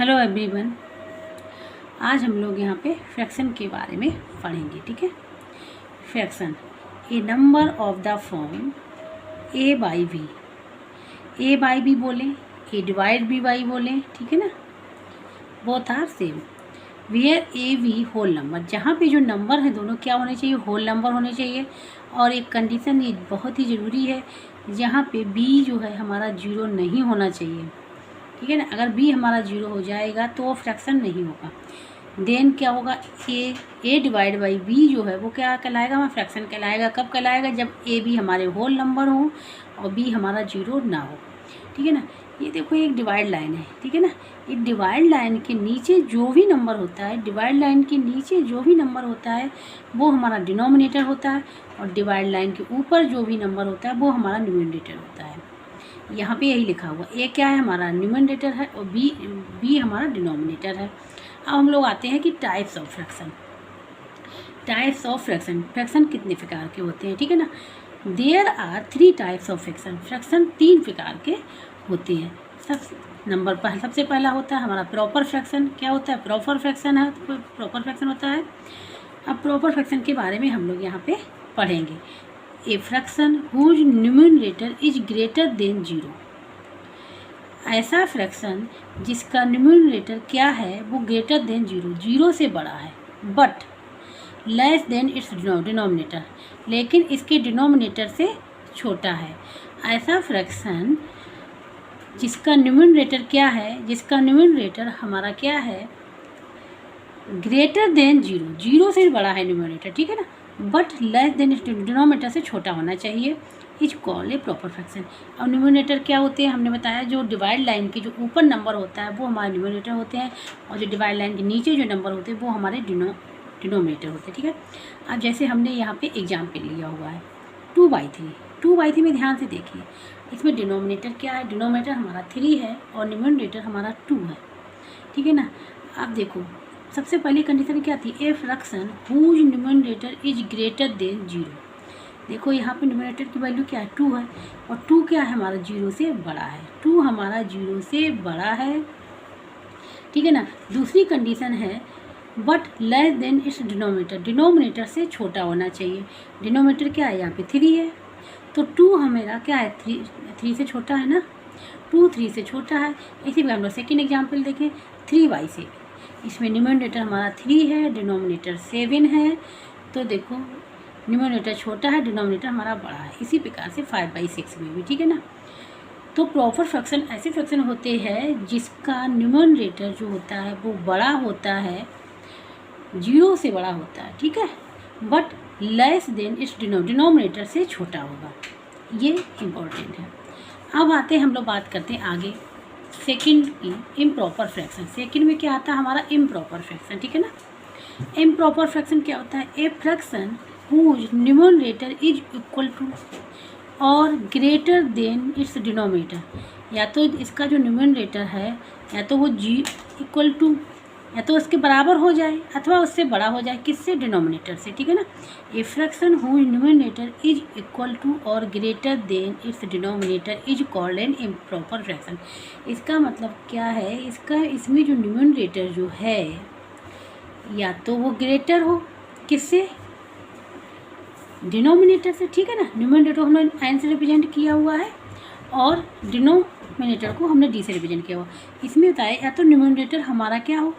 Hello everyone. आज हम लोग यहाँ पे फ्रैक्शन के बारे में पढ़ेंगे। ठीक है। Fraction a number of the form a by b. A by b बोलें, ए डिवाइड बी बाई बोलें, ठीक है ना। Both are same. Where a b whole number, जहाँ पे जो नंबर है दोनों क्या होने चाहिए, होल नंबर होने चाहिए। और एक कंडीशन ये बहुत ही ज़रूरी है, जहाँ पे बी जो है हमारा जीरो नहीं होना चाहिए। ठीक है ना। अगर बी हमारा जीरो हो जाएगा तो वो फ्रैक्शन नहीं होगा। देन क्या होगा, ए डिवाइड बाई बी जो है वो क्या कहलाएगा, हमारा फ्रैक्शन कहलाएगा। कब कहलाएगा, जब ए बी हमारे होल नंबर हो और बी हमारा जीरो ना हो। ठीक है ना। ये देखो एक डिवाइड लाइन है, ठीक है ना। एक डिवाइड लाइन के नीचे जो भी नंबर होता है, डिवाइड लाइन के नीचे जो भी नंबर होता है वो हमारा डिनोमिनेटर होता है, और डिवाइड लाइन के ऊपर जो भी नंबर होता है वो हमारा न्यूमरेटर होता है। यहाँ पे यही लिखा हुआ, ए क्या है हमारा न्यूमरेटर है और बी हमारा डिनोमिनेटर है। अब हम लोग आते हैं कि types of fraction. Types of fraction, fraction कितने प्रकार के होते हैं, ठीक है ना। There are 3 types of fraction. Fraction 3 प्रकार के होते हैं। सबसे पहला होता है हमारा प्रॉपर फ्रैक्शन। क्या होता है, प्रॉपर फ्रैक्शन है, प्रॉपर फ्रैक्शन होता है। अब प्रॉपर फ्रैक्शन के बारे में हम लोग यहाँ पे पढ़ेंगे। A fraction whose numerator is greater than zero. ऐसा फ्रैक्शन जिसका न्यूमरेटर क्या है वो ग्रेटर देन जीरो, जीरो से बड़ा है, but less than its denominator, लेकिन इसके डिनोमिनेटर से छोटा है। ऐसा फ्रैक्शन जिसका न्यूमरेटर क्या है, जिसका न्यूमरेटर हमारा क्या है, ग्रेटर देन जीरो, जीरो से बड़ा है न्यूमरेटर, ठीक है ना, बट लेस देन डिनोमिनेटर से छोटा होना चाहिए, is called a proper fraction. अब न्यूमरेटर क्या होते हैं, हमने बताया जो डिवाइड लाइन के जो ऊपर नंबर होता है वो हमारे न्यूमरेटर होते हैं, और जो डिवाइड लाइन के नीचे जो नंबर होते हैं वो हमारे डिनोमिनेटर होते हैं। ठीक है। अब जैसे हमने यहाँ पे एग्जाम्पल लिया हुआ है 2/3। 2/3 में ध्यान से देखिए, इसमें डिनोमिनेटर क्या है, डिनोमिनेटर हमारा 3 है और न्यूमरेटर हमारा 2 है। ठीक है ना। अब देखो सबसे पहली कंडीशन क्या थी, a fraction whose numerator is greater than zero. देखो यहाँ पे न्यूमरेटर की वैल्यू क्या है, 2 है, और 2 क्या है हमारा, जीरो से बड़ा है। 2 हमारा जीरो से बड़ा है, ठीक है ना। दूसरी कंडीशन है but less than its denominator, denominator से छोटा होना चाहिए। डिनोमिनेटर क्या है, यहाँ पे 3 है, तो 2 हमारा क्या है, 3 से छोटा है ना, 2 3 से छोटा है। इसी पर हम लोग सेकेंड एग्जाम्पल देखें 3/7। इसमें न्यूमरेटर हमारा 3 है, डिनोमिनेटर 7 है, तो देखो न्यूमरेटर छोटा है, डिनोमिनेटर हमारा बड़ा है। इसी प्रकार से 5/6 में भी, ठीक है ना। तो प्रॉपर फ्रैक्शन ऐसे फ्रैक्शन होते हैं जिसका न्यूमरेटर जो होता है वो बड़ा होता है, जीरो से बड़ा होता है, ठीक है, but less than its denominator से छोटा होगा। ये इम्पोर्टेंट है। अब आते हैं हम लोग बात करते हैं आगे सेकंड की, इम्प्रॉपर फ्रैक्शन। सेकंड में क्या आता है हमारा, इम्प्रॉपर फ्रैक्शन, ठीक है ना। इम्प्रॉपर फ्रैक्शन क्या होता है, a fraction whose numerator is equal to और ग्रेटर देन इट्स डिनोमिनेटर। या तो इसका जो न्यूमरेटर है या तो वो इक्वल टू, या तो उसके बराबर हो जाए अथवा उससे बड़ा हो जाए, किससे, डिनोमिनेटर से, ठीक है ना। A fraction whose numerator is equal to और greater than its denominator is called an improper fraction. इसका मतलब क्या है, इसमें जो न्यूमरेटर जो है या तो वो ग्रेटर हो किससे, डिनोमिनेटर से, ठीक है ना। न्यूमरेटर को हमने एन से रिप्रेजेंट किया हुआ है और डिनोमिनेटर को हमने डी से रिप्रेजेंट किया हुआ। इसमें बताया या तो न्यूमरेटर हमारा क्या हो,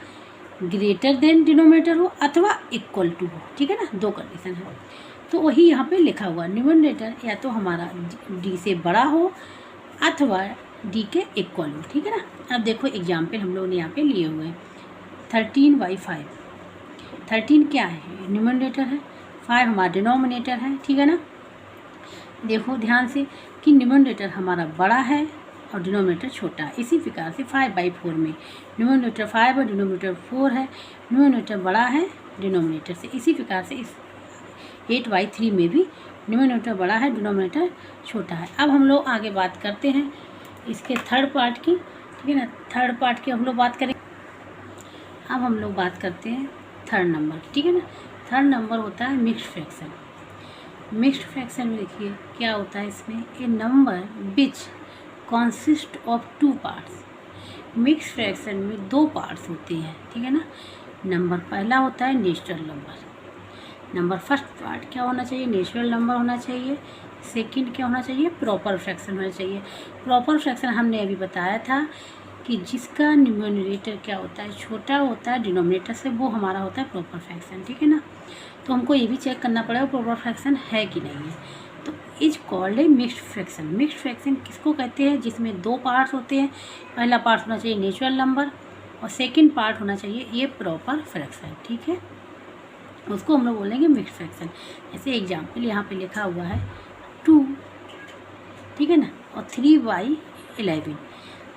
ग्रेटर देन डिनोमिनेटर हो अथवा इक्वल टू हो, ठीक है ना। 2 कंडीशन है, तो वही यहाँ पे लिखा हुआ, न्यूमरेटर या तो हमारा डी से बड़ा हो अथवा डी के इक्वल हो, ठीक है ना। अब देखो एग्जाम्पल हम लोगों ने यहाँ पे लिए हुए हैं 13/5। 13 क्या है, न्यूमरेटर है, 5 हमारा डिनोमिनेटर है, ठीक है ना। देखो ध्यान से कि न्यूमरेटर हमारा बड़ा है और डिनोमिनेटर छोटा है। इसी प्रकार से 5/4 में न्यूमरेटर 5 और डिनोमिनेटर 4 है, न्यूमरेटर बड़ा है डिनोमिनेटर से। इसी प्रकार से इस 8/3 में भी न्यूमरेटर बड़ा है, डिनोमिनेटर छोटा है। अब हम लोग आगे बात करते हैं इसके थर्ड पार्ट की, ठीक है ना। थर्ड पार्ट की हम लोग बात करें। अब हम लोग बात करते हैं थर्ड नंबर, ठीक है ना। थर्ड नंबर होता है मिक्स्ड फ्रैक्शन। मिक्स्ड फ्रैक्शन में देखिए क्या होता है, इसमें a number which consist of 2 parts. Mix fraction में दो पार्ट्स होते हैं, ठीक है ना। नंबर पहला होता है natural number. Number first part क्या होना चाहिए, नेचुरल नंबर होना चाहिए। सेकंड क्या होना चाहिए, प्रॉपर फ्रैक्शन होना चाहिए। प्रॉपर फ्रैक्शन हमने अभी बताया था कि जिसका न्यूमरेटर क्या होता है, छोटा होता है डिनोमिनेटर से, वो हमारा होता है प्रॉपर फ्रैक्शन, ठीक है ना। तो हमको ये भी चेक करना पड़ेगा प्रॉपर फ्रैक्शन है कि नहीं है। तो is called a mixed fraction. Mixed fraction किसको कहते हैं, जिसमें दो पार्ट्स होते हैं। पहला पार्ट होना चाहिए नेचुरल नंबर और सेकंड पार्ट होना चाहिए ये प्रॉपर फ्रैक्शन, ठीक है। उसको हम लोग बोलेंगे मिक्स्ड फ्रैक्शन। जैसे एग्जाम्पल यहाँ पे लिखा हुआ है 2, ठीक है ना, और 3/11,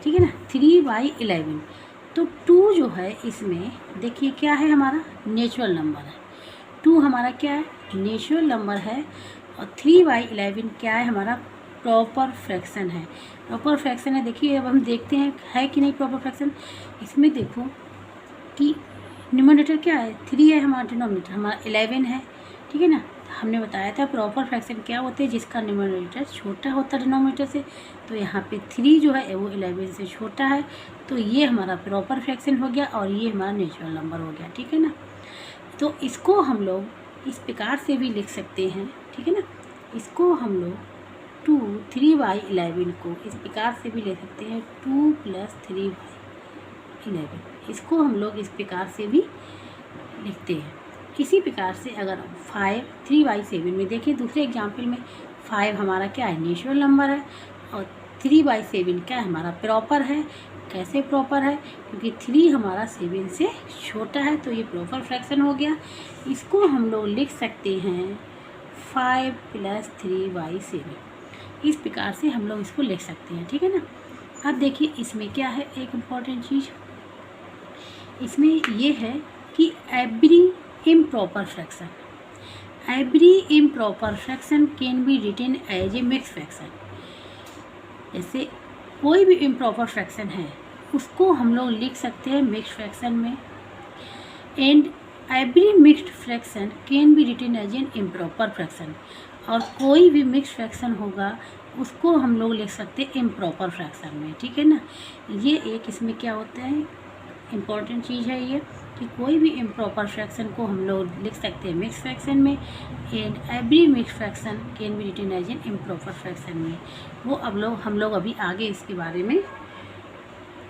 ठीक है ना, 3/11। तो 2 जो है इसमें देखिए क्या है, हमारा नेचुरल नंबर है। 2 हमारा क्या है, नेचुरल नंबर है। और 3/11 क्या है, हमारा प्रॉपर फ्रैक्शन है। प्रॉपर फ्रैक्शन है। देखिए अब हम देखते हैं है कि नहीं प्रॉपर फ्रैक्शन। इसमें देखो कि न्यूमरेटर क्या है, 3 है, हमारा डिनोमिनेटर हमारा 11 है, ठीक है ना। हमने बताया था प्रॉपर फ्रैक्शन क्या होते हैं, जिसका न्यूमरेटर छोटा होता है डिनोमिनेटर से। तो यहाँ पे 3 जो है वो 11 से छोटा है, तो ये हमारा प्रॉपर फ्रैक्शन हो गया और ये हमारा नेचुरल नंबर हो गया, ठीक है ना। तो इसको हम लोग इस प्रकार से भी लिख सकते हैं, ठीक है ना। इसको हम लोग 3/11 को इस प्रकार से भी ले सकते हैं, 2 + 3/11। इसको हम लोग इस प्रकार से भी लिखते हैं। इसी प्रकार से अगर 3/7 में देखिए, दूसरे एग्जाम्पल में 5 हमारा क्या है, नेचुरल नंबर है और 3/7 क्या है, हमारा प्रॉपर है। कैसे प्रॉपर है, क्योंकि 3 हमारा 7 से छोटा है, तो ये प्रॉपर फ्रैक्शन हो गया। इसको हम लोग लिख सकते हैं 5 + 3/7। इस प्रकार से हम लोग इसको लिख सकते हैं, ठीक है ना। अब देखिए इसमें क्या है, एक इम्पॉर्टेंट चीज़ इसमें ये है कि every improper fraction, every improper fraction can be written as a mixed fraction. जैसे कोई भी इम्प्रॉपर फ्रैक्शन है उसको हम लोग लिख सकते हैं मिक्स्ड फ्रैक्शन में। And every mixed fraction can be written as an improper fraction. और कोई भी मिक्स्ड फ्रैक्शन होगा उसको हम लोग लिख सकते हैं इम्प्रॉपर फ्रैक्शन में, ठीक है ना। ये एक इसमें क्या होता है, इम्पॉर्टेंट चीज़ है ये, कि कोई भी इम्प्रॉपर फ्रैक्शन को हम लोग लिख सकते हैं मिक्स्ड फ्रैक्शन में। And every mixed fraction can be written as an improper fraction में। वो अब लोग हम लोग अभी आगे इसके बारे में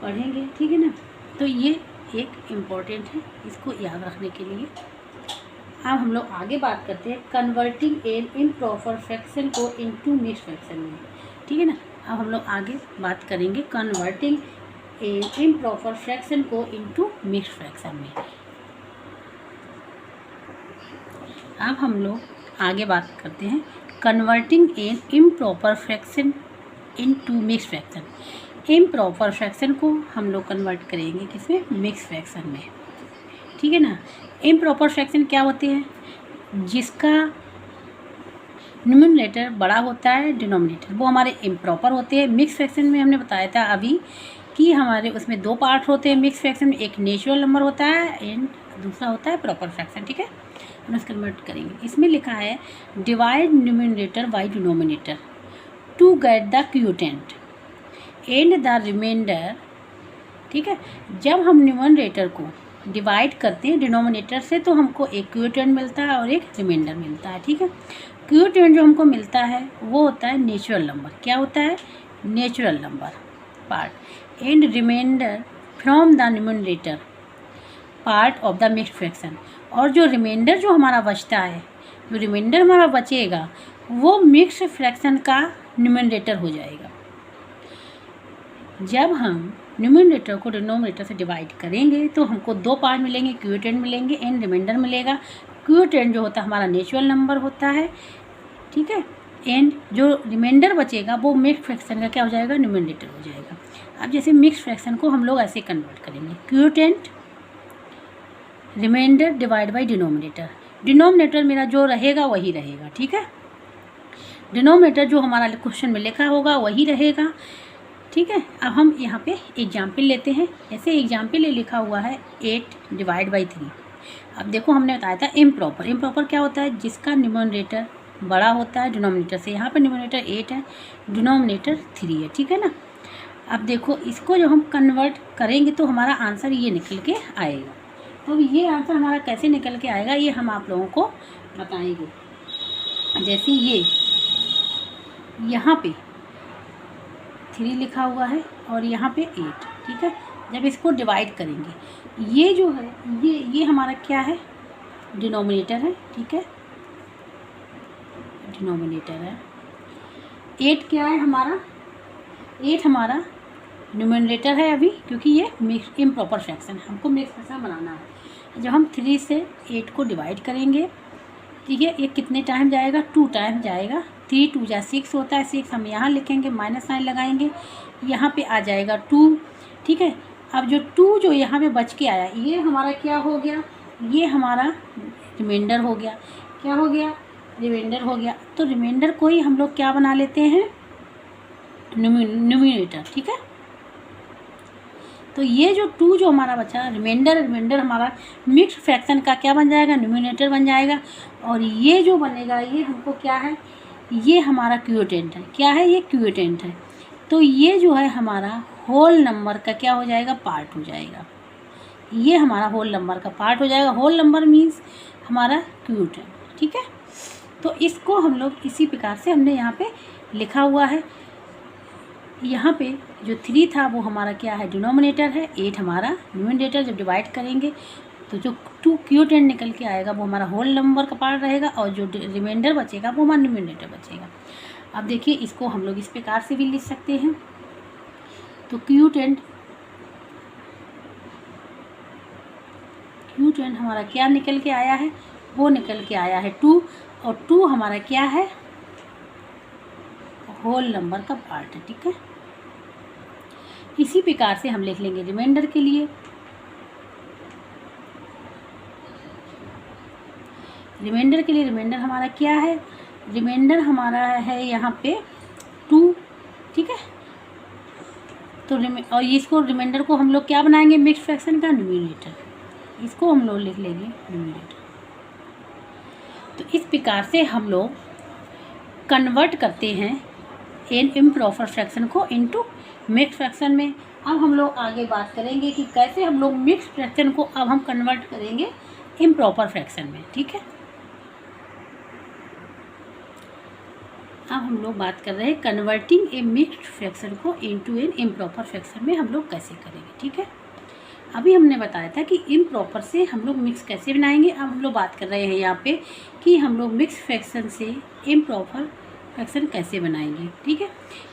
पढ़ेंगे, ठीक है ना। तो ये एक इम्पॉर्टेंट है, इसको याद रखने के लिए। अब हम लोग आगे बात करते हैं कन्वर्टिंग एन इम्प्रॉपर फ्रैक्शन को इनटू मिक्स्ड फ्रैक्शन में, ठीक है ना। अब हम लोग आगे बात करेंगे कन्वर्टिंग एन इम्प्रॉपर फ्रैक्शन को इनटू मिक्स्ड फ्रैक्शन में। अब हम लोग आगे बात करते हैं converting an improper fraction into mixed fraction. Improper fraction को हम लोग कन्वर्ट करेंगे किसमें, मिक्स्ड फ्रैक्शन में, ठीक है ना। इम्प्रॉपर फ्रैक्शन क्या होते हैं, जिसका न्यूमरेटर बड़ा होता है डिनोमिनेटर, वो हमारे इम्प्रॉपर होते हैं। मिक्स फ्रैक्शन में हमने बताया था अभी कि हमारे उसमें दो पार्ट होते हैं मिक्स फ्रैक्शन में, एक नेचुरल नंबर होता है एंड दूसरा होता है प्रॉपर फ्रैक्शन, ठीक है। हम इसको कन्वर्ट करेंगे। इसमें लिखा है divide numerator by denominator to get the quotient and the remainder, ठीक है। जब हम न्यूमरेटर को डिवाइड करते हैं डिनोमिनेटर से तो हमको एक क्यूटेंट मिलता है और एक रिमाइंडर मिलता है, ठीक है। क्यूटेंट जो हमको मिलता है वो होता है नेचुरल नंबर, क्या होता है, natural number part, and remainder from the numerator part of the mixed fraction. और जो रिमाइंडर जो हमारा बचता है, जो रिमाइंडर हमारा बचेगा वो मिक्स्ड फ्रैक्शन का न्यूमरेटर हो जाएगा। जब हम न्यूमरेटर को डिनोमिनेटर से डिवाइड करेंगे तो हमको दो पार्ट मिलेंगे, क्यूटेंट मिलेंगे एंड रिमाइंडर मिलेगा। क्यूटेंट जो होता है हमारा नेचुरल नंबर होता है, ठीक है, एंड जो रिमाइंडर बचेगा वो मिक्स्ड फ्रैक्शन का क्या हो जाएगा, न्यूमरेटर हो जाएगा। अब जैसे मिक्स्ड फ्रैक्शन को हम लोग ऐसे कन्वर्ट करेंगे, quotient remainder divide by denominator. Denominator मेरा जो रहेगा वही रहेगा, ठीक है। डिनोमिनेटर जो हमारा क्वेश्चन में लिखा होगा वही रहेगा, ठीक है। अब हम यहाँ पे एग्जाम्पल लेते हैं। ऐसे एग्जाम्पल ये लिखा हुआ है 8 डिवाइड बाई 3। अब देखो हमने बताया था इम्प्रॉपर, इम्प्रॉपर क्या होता है, जिसका न्यूमरेटर बड़ा होता है डिनोमिनेटर से। यहाँ पर न्यूमरेटर 8 है, डिनोमिनेटर 3 है, ठीक है ना। अब देखो इसको जब हम कन्वर्ट करेंगे तो हमारा आंसर ये निकल के आएगा। तो ये आंसर हमारा कैसे निकल के आएगा ये हम आप लोगों को बताएंगे। जैसे ये यहाँ पे 3 लिखा हुआ है और यहाँ पे 8, ठीक है। जब इसको डिवाइड करेंगे ये जो है ये हमारा क्या है, डिनोमिनेटर है, ठीक है, डिनोमिनेटर है। 8 क्या है हमारा, 8 हमारा न्यूमरेटर है अभी, क्योंकि ये मिक्स इम्प्रॉपर फ्रैक्शन, हमको मिक्स फ्रैक्शन बनाना है। जब हम 3 से 8 को डिवाइड करेंगे, ठीक है, ये कितने टाइम जाएगा, 2 टाइम जाएगा। 3 2 जा 6 होता है, 6 हम यहाँ लिखेंगे, माइनस साइन लगाएंगे, यहाँ पे आ जाएगा 2, ठीक है। अब जो 2 जो यहाँ पे बच के आया ये हमारा क्या हो गया, ये हमारा रिमाइंडर हो गया। क्या हो गया, रिमाइंडर हो गया। तो रिमाइंडर को ही हम लोग क्या बना लेते हैं, न्यूमरेटर, ठीक है। तो ये जो 2 जो हमारा बचा रिमाइंडर हमारा मिक्स्ड फ्रैक्शन का क्या बन जाएगा, न्यूमरेटर बन जाएगा। और ये जो बनेगा ये हमको क्या है, ये हमारा क्यूटेंट है। क्या है, ये क्यूटेंट है। तो ये जो है हमारा होल नंबर का क्या हो जाएगा, पार्ट हो जाएगा। ये हमारा होल नंबर का पार्ट हो जाएगा। होल नंबर मीन्स हमारा क्यूटेंट, ठीक है। तो इसको हम लोग इसी प्रकार से हमने यहाँ पे लिखा हुआ है। यहाँ पे जो 3 था वो हमारा क्या है, डिनोमिनेटर है, 8 हमारा न्यूमरेटर। जब डिवाइड करेंगे तो जो 2 क्यूटेंट निकल के आएगा वो हमारा होल नंबर का पार्ट रहेगा और जो रिमाइंडर बचेगा वो हमारा न्यूमरेटर बचेगा। अब देखिए इसको हम लोग इस प्रकार से भी लिख सकते हैं। तो क्यूटेंट हमारा क्या निकल के आया है, वो निकल के आया है 2, और 2 हमारा क्या है, होल नंबर का पार्ट है, ठीक है। इसी प्रकार से हम लिख लेंगे रिमाइंडर के लिए। रिमाइंडर हमारा क्या है, रिमाइंडर हमारा है यहाँ पे 2, ठीक है। तो और इसको रिमाइंडर को हम लोग क्या बनाएंगे, मिक्स्ड फ्रैक्शन का न्यूमरेटर, इसको हम लोग लिख लेंगे न्यूमरेटर। तो इस प्रकार से हम लोग कन्वर्ट करते हैं इन इम्प्रॉपर फ्रैक्शन को इनटू मिक्स्ड फ्रैक्शन में। अब हम लोग आगे बात करेंगे कि कैसे हम लोग मिक्स्ड फ्रैक्शन को अब हम कन्वर्ट करेंगे इम्प्रॉपर फ्रैक्शन में, ठीक है। अब हम लोग बात कर रहे हैं कन्वर्टिंग ए मिक्स्ड फ्रैक्शन को इनटू एन इम्प्रॉपर फ्रैक्शन में हम लोग कैसे करेंगे, ठीक है। अभी हमने बताया था कि इम्प्रॉपर से हम लोग मिक्स कैसे बनाएंगे। अब हम लोग बात कर रहे हैं यहाँ पे कि हम लोग मिक्स फ्रैक्शन से इम्प्रॉपर फ्रैक्शन कैसे बनाएंगे, ठीक है।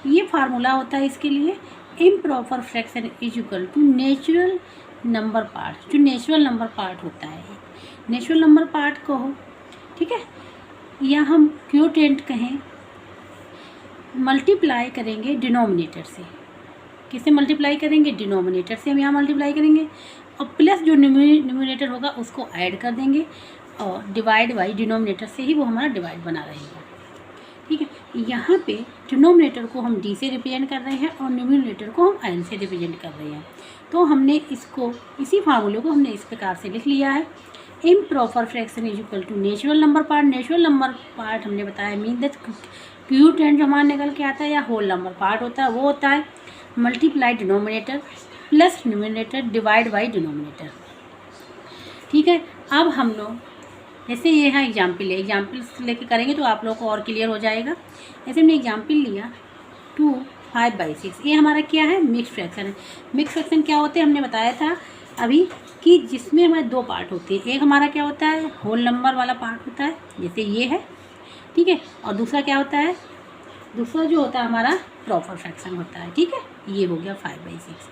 ये फार्मूला होता है इसके लिए, improper fraction is equal to natural number part. जो नेचुरल नंबर पार्ट होता है, नेचुरल नंबर पार्ट कहो, ठीक है, या हम क्यूटेंट कहें, मल्टीप्लाई करेंगे डिनोमिनेटर से। किससे मल्टीप्लाई करेंगे, डिनोमिनेटर से हम यहाँ मल्टीप्लाई करेंगे, और प्लस जो न्यूमरेटर होगा उसको ऐड कर देंगे, और डिवाइड बाई डिनोमिनेटर से ही वो हमारा डिवाइड बना रहेगा, ठीक है। यहाँ पे डिनोमिनेटर को हम डी से रिप्रेजेंट कर रहे हैं और न्यूमरेटर को हम एन से रिप्रेजेंट कर रहे हैं। तो हमने इसको इसी फार्मूले को हमने इस प्रकार से लिख लिया है, improper fraction is equal to natural number part. Natural number part हमने बताया मीन दैट क्यूटेंट जो हमारा निकल के आता है या होल नंबर पार्ट होता है वो होता है multiply denominator plus numerator divide by denominator, ठीक है। अब हम लोग जैसे ये है एग्जाम्पल्स लेके करेंगे तो आप लोगों को और क्लियर हो जाएगा। जैसे हमने एग्जाम्पल लिया 2 5/6, ये हमारा क्या है, मिक्स फ्रैक्शन है। मिक्स फ्रैक्शन क्या होते हैं हमने बताया था अभी कि जिसमें हमारे 2 पार्ट होते हैं। एक हमारा क्या होता है, होल नंबर वाला पार्ट होता है जैसे ये है, ठीक है, और दूसरा क्या होता है, दूसरा जो होता है हमारा प्रॉपर फ्रैक्शन होता है, ठीक है। ये हो गया 5/6।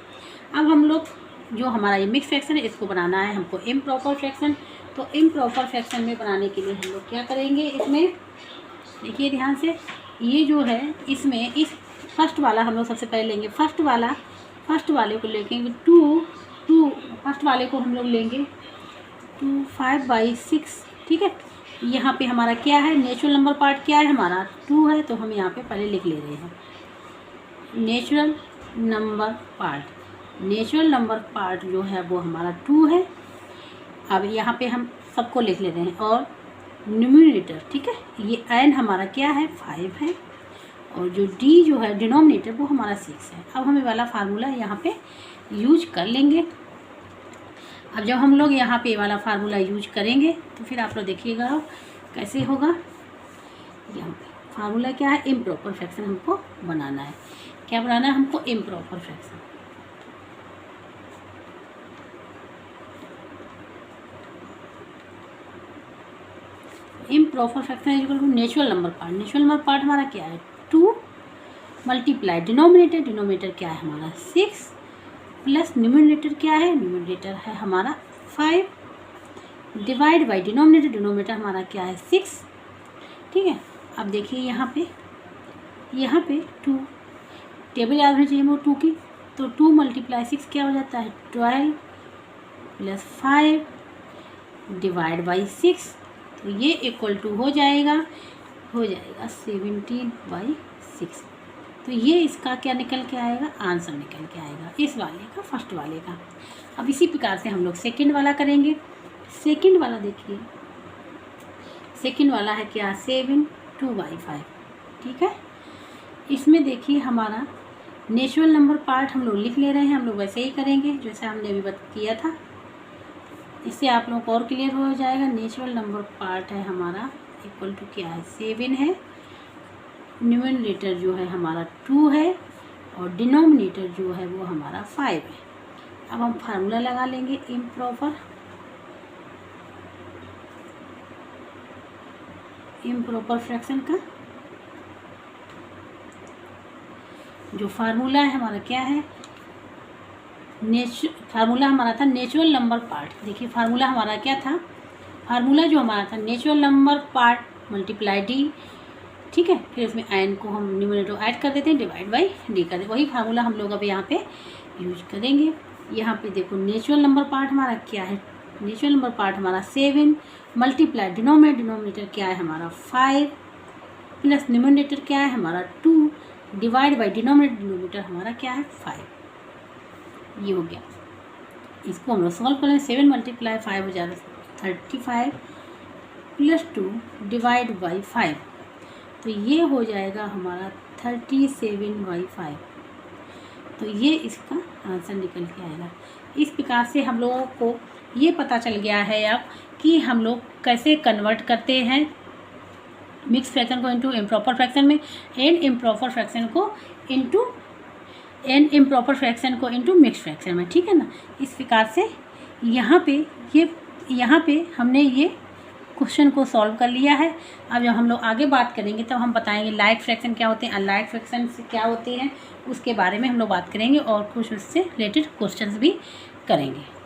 अब हम लोग जो हमारा ये मिक्स फ्रैक्शन है इसको बनाना है हमको इम्प्रॉपर फ्रैक्शन। तो इम्प्रॉपर फ्रैक्शन में बनाने के लिए हम लोग क्या करेंगे, इसमें देखिए ध्यान से, ये जो है इसमें इस फर्स्ट वाला हम लोग सबसे पहले लेंगे, फर्स्ट वाले को लेंगे 2 फर्स्ट वाले को हम लोग लेंगे 2 5/6, ठीक है। यहाँ पे हमारा क्या है, नेचुरल नंबर पार्ट क्या है हमारा 2 है, तो हम यहाँ पे पहले लिख ले रहे हैं नेचुरल नंबर पार्ट जो है वो हमारा 2 है। अब यहाँ पे हम सबको लिख ले रहे हैं, और न्यूमरेटर, ठीक है, ये n हमारा क्या है 5 है, और जो डी जो है डिनोमिनेटर वो हमारा 6 है। अब हम ये वाला फार्मूला यहाँ पे यूज कर लेंगे। अब जब हम लोग यहाँ पे ये वाला फार्मूला यूज करेंगे तो फिर आप लोग देखिएगा कैसे होगा। यहाँ पे फार्मूला क्या है, इम्प्रॉपर फ्रैक्शन हमको बनाना है। क्या बनाना है हमको, improper fraction. Improper fraction is equal to natural number part. Natural number part हमारा क्या है 2 मल्टीप्लाई डिनोमिनेटर क्या है हमारा 6 प्लस न्यूमरेटर क्या है, न्यूमरेटर है हमारा 5 डिवाइड बाई डिनोमिनेटर हमारा क्या है 6। ठीक है, अब देखिए यहाँ पे 2 टेबल याद होनी चाहिए वो 2 की, तो 2 मल्टीप्लाई 6 क्या हो जाता है 12 प्लस 5 डिवाइड बाई 6, तो ये इक्वल टू हो जाएगा 17/6। तो ये इसका क्या निकल के आएगा, आंसर निकल के आएगा इस वाले का, फर्स्ट वाले का। अब इसी प्रकार से हम लोग सेकंड वाला करेंगे। सेकंड वाला देखिए, सेकंड वाला है क्या 7/2/5। ठीक है, इसमें देखिए हमारा नेचुरल नंबर पार्ट हम लोग लिख ले रहे हैं, हम लोग वैसे ही करेंगे जैसे हमने अभी किया था। इससे आप लोगों को और क्लियर हो जाएगा। नेचुरल नंबर पार्ट है हमारा इक्वल टू क्या है 7 है, न्यूमरेटर जो है हमारा 2 है और डिनोमिनेटर जो है वो हमारा 5 है। अब हम फार्मूला लगा लेंगे इम्प्रॉपर फ्रैक्शन का। जो फार्मूला है हमारा क्या है, फार्मूला हमारा था नेचुरल नंबर पार्ट। देखिए फार्मूला हमारा क्या था, फार्मूला जो हमारा था natural number part multiply D. ठीक है, फिर इसमें n को हम न्यूमरेटर ऐड कर देते हैं, डिवाइड बाई डी कर देते, वही फार्मूला हम लोग अब यहाँ पे यूज करेंगे। यहाँ पे देखो नेचुरल नंबर पार्ट हमारा क्या है, नेचुरल नंबर पार्ट हमारा 7 मल्टीप्लाई डिनोमिनेटर क्या है हमारा 5 प्लस न्यूमरेटर क्या है हमारा 2 डिवाइड बाई डिनोमिनेटर हमारा क्या है 5। ये हो गया। इसको हम लोग सॉल्व करें, 7 मल्टीप्लाई 5 हो जाएगा 35 प्लस 2 डिवाइड बाई 5, तो ये हो जाएगा हमारा 37/5। तो ये इसका आंसर निकल के आएगा। इस प्रकार से हम लोगों को ये पता चल गया है अब कि हम लोग कैसे कन्वर्ट करते हैं मिक्स फ्रैक्शन को इनटू इम्प्रॉपर फ्रैक्शन में, एंड इम्प्रॉपर फ्रैक्शन को इनटू मिक्स फ्रैक्शन में। ठीक है ना, इस प्रकार से यहाँ पे हमने ये क्वेश्चन को सॉल्व कर लिया है। अब जब हम लोग आगे बात करेंगे तब हम बताएंगे लाइक फ्रैक्शन क्या होते हैं, अनलाइक फ्रैक्शन क्या होते हैं, उसके बारे में हम लोग बात करेंगे और कुछ उससे रिलेटेड क्वेश्चंस भी करेंगे।